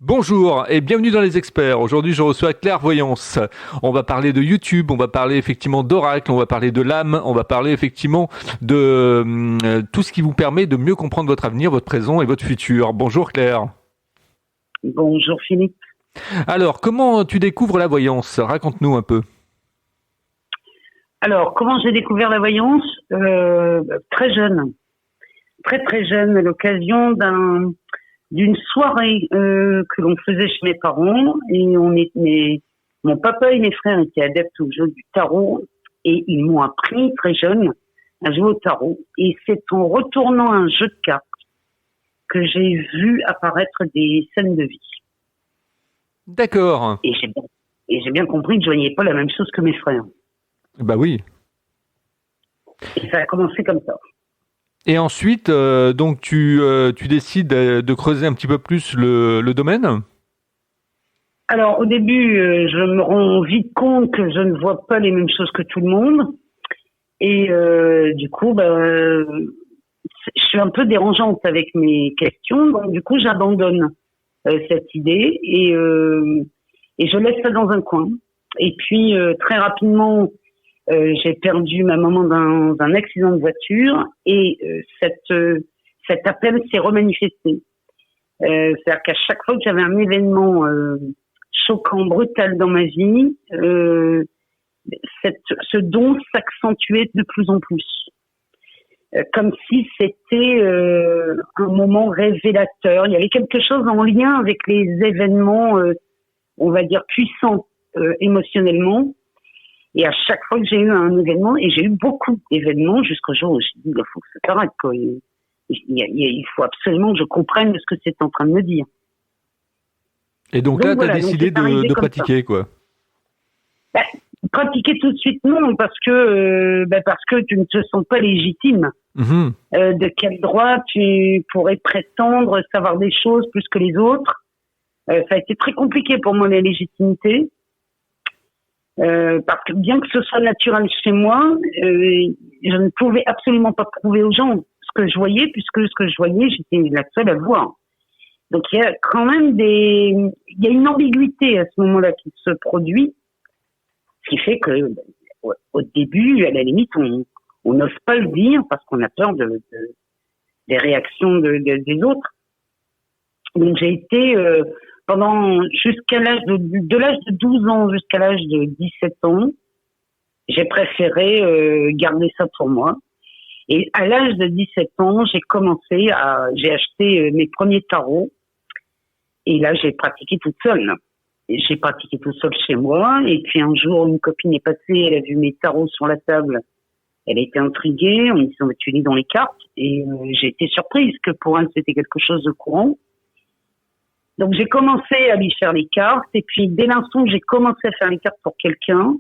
Bonjour et bienvenue dans Les Experts. Aujourd'hui, je reçois Clairvoyance. On va parler de YouTube, on va parler effectivement d'oracle, on va parler de l'âme, on va parler effectivement de tout ce qui vous permet de mieux comprendre votre avenir, votre présent et votre futur. Bonjour Claire. Bonjour Philippe. Alors, comment tu découvres la voyance? Raconte-nous un peu. Alors, comment j'ai découvert la voyance? Très jeune. Très jeune, à l'occasion d'une soirée que l'on faisait chez mes parents. Et mon papa et mes frères étaient adeptes au jeu du tarot. Et ils m'ont appris très jeune à jouer au tarot. Et c'est en retournant un jeu de cartes que j'ai vu apparaître des scènes de vie. D'accord. Et j'ai bien compris que je voyais pas la même chose que mes frères. Bah oui. Et ça a commencé comme ça. Et ensuite, donc tu décides de creuser un petit peu plus le domaine? Alors, au début, je me rends vite compte que je ne vois pas les mêmes choses que tout le monde. Et du coup, je suis un peu dérangeante avec mes questions. Donc, du coup, j'abandonne cette idée et je laisse ça dans un coin. Et puis, très rapidement, j'ai perdu ma maman dans un accident de voiture et cet appel s'est remanifesté. C'est-à-dire qu'à chaque fois que j'avais un événement choquant, brutal dans ma vie, ce don s'accentuait de plus en plus. Comme si c'était un moment révélateur. Il y avait quelque chose en lien avec les événements, on va dire, puissants émotionnellement. Et à chaque fois que j'ai eu un événement, et j'ai eu beaucoup d'événements jusqu'au jour où j'ai dit, il faut que ça s'arrête, quoi. Il faut absolument que je comprenne ce que c'est en train de me dire. Et donc là, tu as décidé de pratiquer, quoi. Pratiquer tout de suite, non, parce que tu ne te sens pas légitime. Mmh. De quel droit tu pourrais prétendre savoir des choses plus que les autres? Ça a été très compliqué pour moi, la légitimité. Parce que bien que ce soit naturel chez moi, je ne pouvais absolument pas prouver aux gens ce que je voyais, puisque ce que je voyais, j'étais la seule à le voir. Donc il y a quand même il y a une ambiguïté à ce moment-là qui se produit, ce qui fait que au début, à la limite, on n'ose pas le dire parce qu'on a peur des réactions des autres. Donc j'ai été jusqu'à l'âge de l'âge de 12 ans jusqu'à l'âge de 17 ans, j'ai préféré garder ça pour moi. Et à l'âge de 17 ans, j'ai acheté mes premiers tarots. Et là, j'ai pratiqué toute seule. J'ai pratiqué tout seul chez moi. Et puis un jour, une copine est passée, elle a vu mes tarots sur la table. Elle a été intriguée en me disant, tu lis dans les cartes. Et j'ai été surprise que pour elle, c'était quelque chose de courant. Donc j'ai commencé à lui faire les cartes. Et puis dès l'instant où j'ai commencé à faire les cartes pour quelqu'un,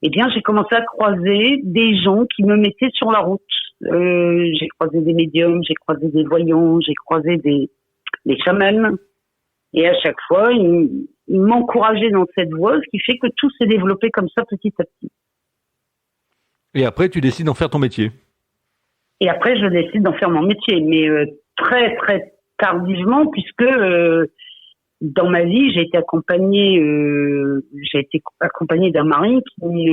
eh bien, j'ai commencé à croiser des gens qui me mettaient sur la route. J'ai croisé des médiums, j'ai croisé des voyants, j'ai croisé des chamans. Et à chaque fois, ils m'encourageaient dans cette voie, ce qui fait que tout s'est développé comme ça petit à petit. Et après, tu décides d'en faire ton métier. Et après, je décide d'en faire mon métier, mais très, très tardivement, puisque dans ma vie, j'ai été accompagnée d'un mari qui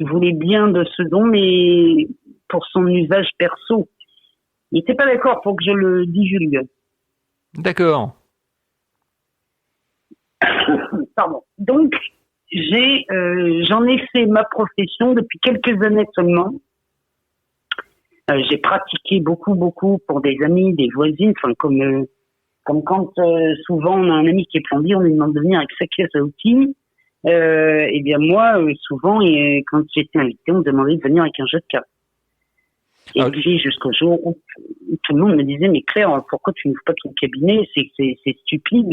voulait bien de ce don, mais pour son usage perso. Il n'était pas d'accord pour que je le divulgue. D'accord. Pardon. Donc, j'en ai fait ma profession depuis quelques années seulement. J'ai pratiqué beaucoup pour des amis, des voisines, enfin comme quand souvent on a un ami qui est plombier, on lui demande de venir avec sa caisse à outils. Eh bien moi, souvent, quand j'étais invitée, on me demandait de venir avec un jeu de cartes. Et puis jusqu'au jour où tout le monde me disait, mais Claire, pourquoi tu n'ouvres pas ton cabinet? C'est stupide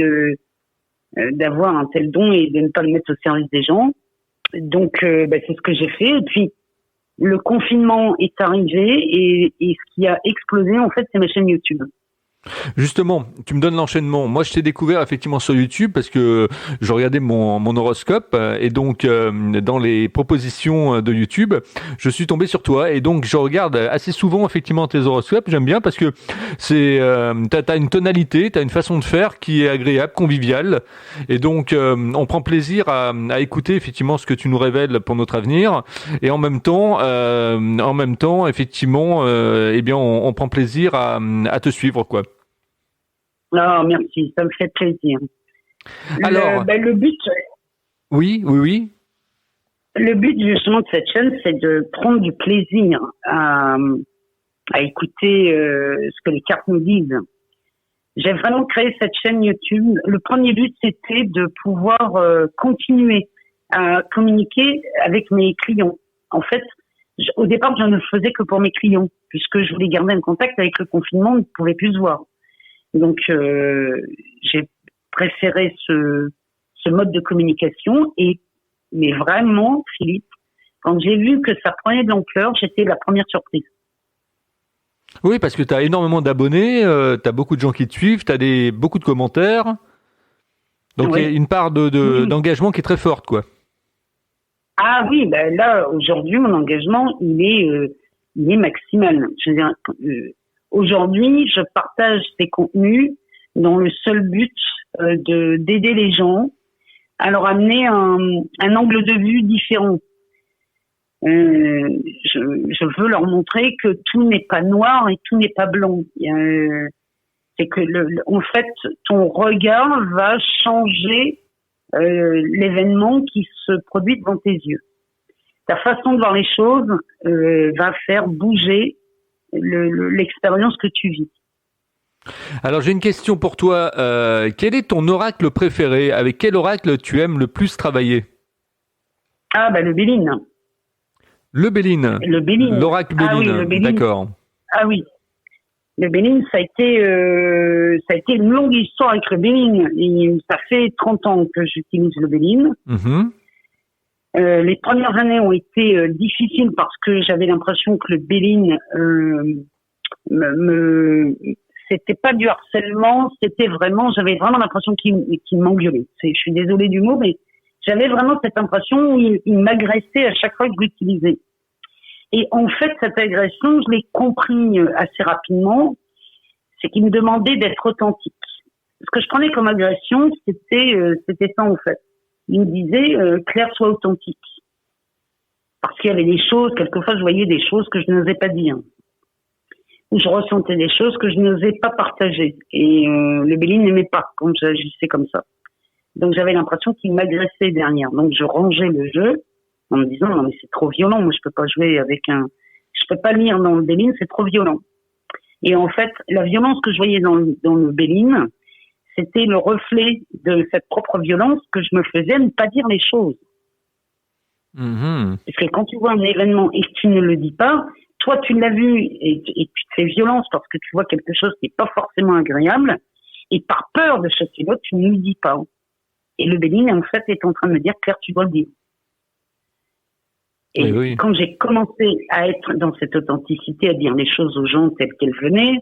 d'avoir un tel don et de ne pas le mettre au service des gens. Donc c'est ce que j'ai fait. Et puis le confinement est arrivé et ce qui a explosé en fait, c'est ma chaîne YouTube. Justement, tu me donnes l'enchaînement. Moi, je t'ai découvert effectivement sur YouTube parce que je regardais mon horoscope et donc dans les propositions de YouTube, je suis tombé sur toi et donc je regarde assez souvent effectivement tes horoscopes. J'aime bien parce que c'est t'as une tonalité, t'as une façon de faire qui est agréable, conviviale et donc on prend plaisir à écouter effectivement ce que tu nous révèles pour notre avenir et en même temps effectivement eh bien on prend plaisir à te suivre quoi. Ah, merci, ça me fait plaisir. Alors, Le but, oui, oui, oui. le but justement de cette chaîne, c'est de prendre du plaisir à écouter ce que les cartes nous disent. J'ai vraiment créé cette chaîne YouTube. Le premier but, c'était de pouvoir continuer à communiquer avec mes clients. En fait, au départ, je ne le faisais que pour mes clients, puisque je voulais garder un contact avec le confinement, on ne pouvait plus se voir. Donc, j'ai préféré ce mode de communication. Mais vraiment, Philippe, quand j'ai vu que ça prenait de l'ampleur, j'étais la première surprise. Oui, parce que tu as énormément d'abonnés, tu as beaucoup de gens qui te suivent, tu as beaucoup de commentaires. Donc, il y a une part d'engagement qui est très forte, quoi. Ah oui, ben là, aujourd'hui, mon engagement, il est maximal. Je veux dire, aujourd'hui, je partage ces contenus dans le seul but d'aider les gens à leur amener un angle de vue différent. Je veux leur montrer que tout n'est pas noir et tout n'est pas blanc. C'est que en fait, ton regard va changer l'événement qui se produit devant tes yeux. Ta façon de voir les choses va faire bouger l'expérience que tu vis. Alors j'ai une question pour toi. Quel est ton oracle préféré? Avec quel oracle tu aimes le plus travailler? Ah bah le Béline. Le Béline. Le Béline. L'oracle Béline. Ah oui, le Béline. D'accord. Ah oui. Le Béline, ça a été une longue histoire avec le Béline. Et ça fait 30 ans que j'utilise le Béline. Mm-hmm. Les premières années ont été difficiles parce que j'avais l'impression que le Béline c'était pas du harcèlement, j'avais vraiment l'impression qu'il m'engueulait. Je suis désolée du mot, mais j'avais vraiment cette impression où il m'agressait à chaque fois que je l'utilisais. Et en fait, cette agression, je l'ai compris assez rapidement, c'est qu'il me demandait d'être authentique. Ce que je prenais comme agression, c'était ça en fait. Il me disait, Claire, sois authentique. Parce qu'il y avait des choses, quelquefois je voyais des choses que je n'osais pas dire. Ou je ressentais des choses que je n'osais pas partager. Et le Béline n'aimait pas quand j'agissais comme ça. Donc j'avais l'impression qu'il m'agressait derrière. Donc je rangeais le jeu en me disant non mais c'est trop violent, moi je peux pas jouer avec je peux pas lire dans le Béline, c'est trop violent. Et en fait, la violence que je voyais dans le Béline, c'était le reflet de cette propre violence que je me faisais ne pas dire les choses. Mm-hmm. Parce que quand tu vois un événement et que tu ne le dis pas, toi tu l'as vu et tu te fais violence parce que tu vois quelque chose qui n'est pas forcément agréable, et par peur de choquer l'autre, tu ne le dis pas. Et le Béline, en fait, est en train de me dire, Claire, tu dois le dire. Et oui. Quand j'ai commencé à être dans cette authenticité, à dire les choses aux gens telles qu'elles venaient,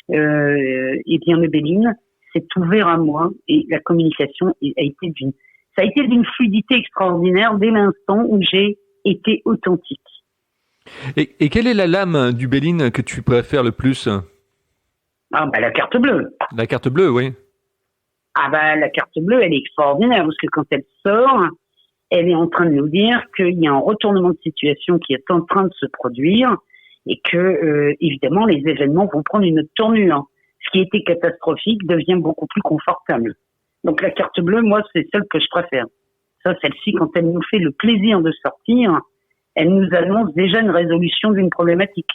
et bien le Béline s'est ouvert à moi et la communication ça a été d'une fluidité extraordinaire dès l'instant où j'ai été authentique. Et quelle est la lame du Béline que tu préfères le plus? Ah bah la carte bleue. La carte bleue, oui. Ah bah la carte bleue, elle est extraordinaire parce que quand elle sort, elle est en train de nous dire qu'il y a un retournement de situation qui est en train de se produire et que évidemment les événements vont prendre une autre tournure. Ce qui était catastrophique devient beaucoup plus confortable. Donc la carte bleue, moi, c'est celle que je préfère. Ça, celle-ci, quand elle nous fait le plaisir de sortir, elle nous annonce déjà une résolution d'une problématique.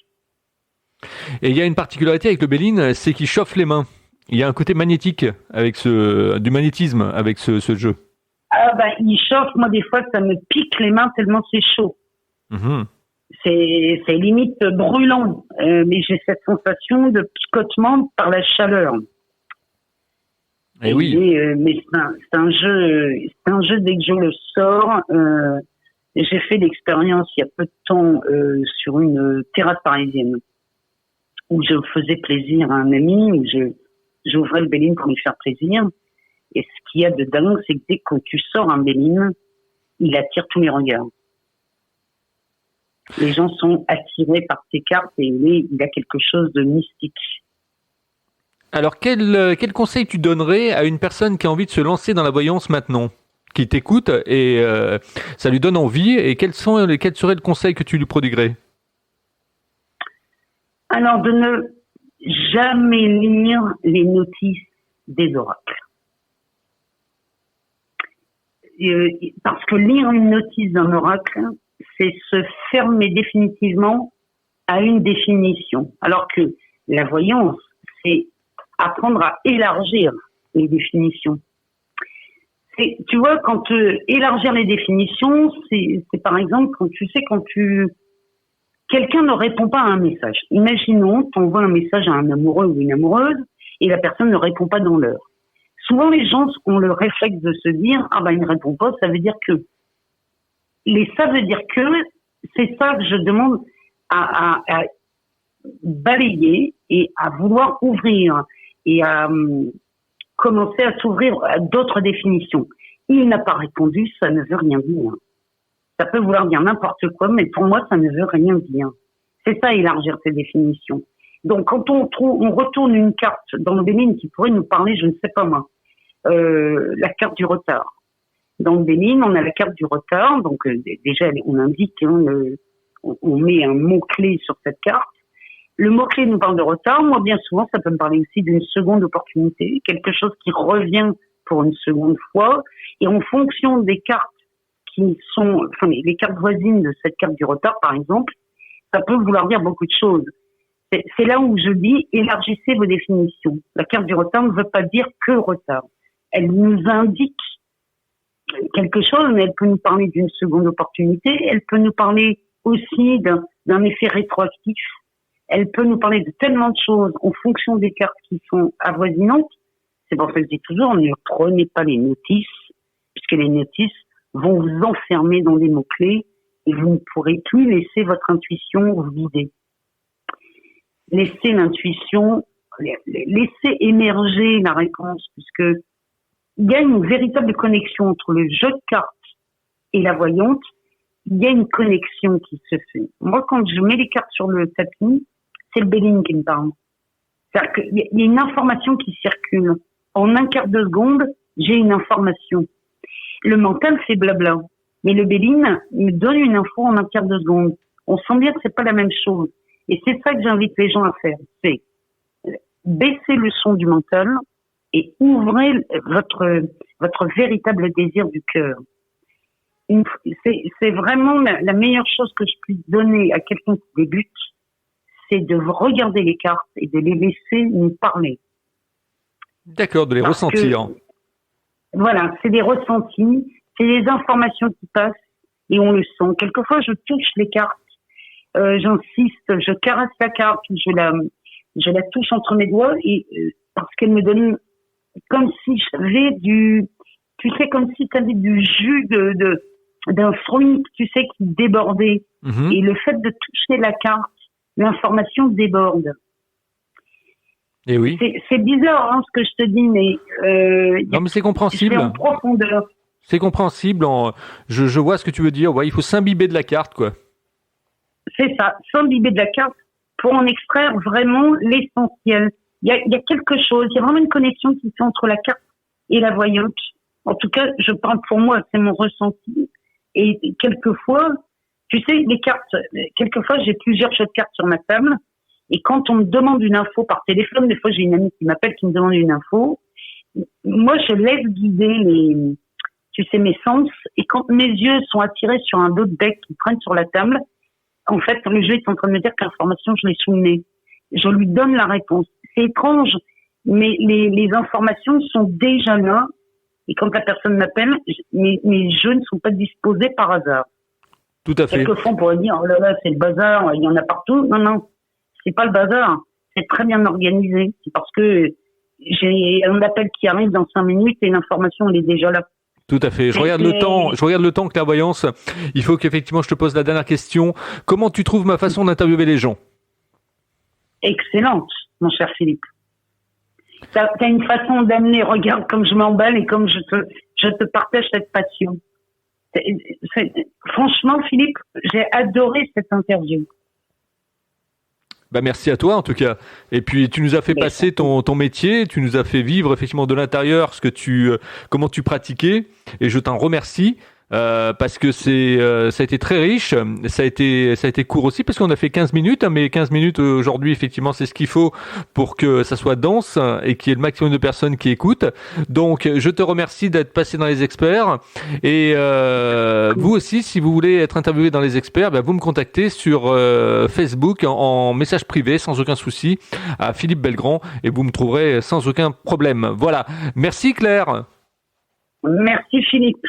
Et il y a une particularité avec le Béline, c'est qu'il chauffe les mains. Il y a un côté magnétique avec du magnétisme avec ce jeu. Ah ben, il chauffe. Moi, des fois, ça me pique les mains tellement c'est chaud. Mm-hmm. C'est limite brûlant, mais j'ai cette sensation de picotement par la chaleur. Et oui. Mais c'est un jeu dès que je le sors. J'ai fait l'expérience il y a peu de temps sur une terrasse parisienne où je faisais plaisir à un ami, où j'ouvrais le Béline pour lui faire plaisir. Et ce qu'il y a de dingue, c'est que dès que tu sors un Béline, il attire tous les regards. Les gens sont attirés par ces cartes et il a quelque chose de mystique. Alors, quel conseil tu donnerais à une personne qui a envie de se lancer dans la voyance maintenant, qui t'écoute et ça lui donne envie, et quel serait le conseil que tu lui prodiguerais? Alors, de ne jamais lire les notices des oracles. Parce que lire une notice d'un oracle, c'est se fermer définitivement à une définition. Alors que la voyance, c'est apprendre à élargir les définitions. Tu vois, quand élargir les définitions, c'est par exemple quand quelqu'un ne répond pas à un message. Imaginons, tu envoies un message à un amoureux ou une amoureuse et la personne ne répond pas dans l'heure. Souvent, les gens ont le réflexe de se dire, ah ben, il ne répond pas, ça veut dire que. Ça veut dire que, c'est ça que je demande à balayer et à vouloir ouvrir et à commencer à s'ouvrir à d'autres définitions. Il n'a pas répondu, ça ne veut rien dire. Ça peut vouloir dire n'importe quoi, mais pour moi, ça ne veut rien dire. C'est ça, élargir ces définitions. Donc, quand on retourne une carte dans le Béline qui pourrait nous parler, je ne sais pas moi, la carte du retard. Dans le Béline, on a la carte du retard, donc déjà, on indique, on met un mot-clé sur cette carte. Le mot-clé nous parle de retard. Moi, bien souvent, ça peut me parler aussi d'une seconde opportunité, quelque chose qui revient pour une seconde fois. Et en fonction des cartes les cartes voisines de cette carte du retard, par exemple, ça peut vouloir dire beaucoup de choses. C'est là où je dis, élargissez vos définitions. La carte du retard ne veut pas dire que retard. Elle nous indique quelque chose, mais elle peut nous parler d'une seconde opportunité. Elle peut nous parler aussi d'un effet rétroactif. Elle peut nous parler de tellement de choses en fonction des cartes qui sont avoisinantes. C'est pour ça que je dis toujours, ne prenez pas les notices, puisque les notices vont vous enfermer dans des mots-clés et vous ne pourrez plus laisser votre intuition vous guider. Laissez l'intuition, laissez émerger la réponse, puisque il y a une véritable connexion entre le jeu de cartes et la voyante. Il y a une connexion qui se fait. Moi, quand je mets les cartes sur le tapis, c'est le Béline qui me parle. C'est-à-dire qu'il y a une information qui circule. En un quart de seconde, j'ai une information. Le mental fait blabla. Mais le Béline me donne une info en un quart de seconde. On sent bien que c'est pas la même chose. Et c'est ça que j'invite les gens à faire. C'est baisser le son du mental et ouvrez votre véritable désir du cœur. C'est vraiment la meilleure chose que je puisse donner à quelqu'un qui débute, c'est de regarder les cartes et de les laisser nous parler. D'accord, de les ressentir. Voilà, c'est des ressentis, c'est des informations qui passent et on le sent. Quelquefois, je touche les cartes, j'insiste, je caresse la carte, je la touche entre mes doigts et parce qu'elle me donne comme si j'avais comme si tu avais du jus d'un fruit, tu sais, qui débordait. Mmh. Et le fait de toucher la carte, l'information déborde. Et oui. C'est bizarre, hein, ce que je te dis, mais non, mais c'est compréhensible. En profondeur. C'est compréhensible. Je vois ce que tu veux dire. Ouais, il faut s'imbiber de la carte, quoi. C'est ça, s'imbiber de la carte pour en extraire vraiment l'essentiel. Il y a quelque chose, il y a vraiment une connexion qui se fait entre la carte et la voyante. En tout cas, je parle pour moi, c'est mon ressenti. Et quelquefois, tu sais, les cartes, quelquefois j'ai plusieurs jeux de cartes sur ma table. Et quand on me demande une info par téléphone, des fois j'ai une amie qui m'appelle, qui me demande une info. Moi, je laisse guider mes sens. Et quand mes yeux sont attirés sur un autre bec qui traîne sur la table, en fait, le jeu est en train de me dire que l'information, je l'ai sous le nez. Je lui donne la réponse. C'est étrange, mais les informations sont déjà là. Et quand la personne m'appelle, mes jeux ne sont pas disposés par hasard. Tout à fait. Quelquefois, on pourrait dire, oh là là, c'est le bazar, il y en a partout. Non, c'est pas le bazar. C'est très bien organisé. C'est parce que j'ai un appel qui arrive dans 5 minutes et l'information, elle est déjà là. Tout à fait. Je regarde le temps, clairvoyance. Il faut qu'effectivement, je te pose la dernière question. Comment tu trouves ma façon d'interviewer les gens? Excellente, mon cher Philippe. t'as une façon d'amener, regarde comme je m'emballe et comme je te partage cette passion. Franchement, Philippe, j'ai adoré cette interview. Bah merci à toi en tout cas. Et puis tu nous as fait passer ton métier, tu nous as fait vivre effectivement de l'intérieur comment tu pratiquais, et je t'en remercie. Parce que ça a été très riche, ça a été court aussi parce qu'on a fait 15 minutes, hein, mais 15 minutes aujourd'hui effectivement c'est ce qu'il faut pour que ça soit dense et qu'il y ait le maximum de personnes qui écoutent. Donc je te remercie d'être passé dans les experts, et vous aussi si vous voulez être interviewé dans les experts, vous me contactez sur Facebook en message privé sans aucun souci à Philippe Belgrand, et vous me trouverez sans aucun problème. Voilà, merci Claire. Merci Philippe.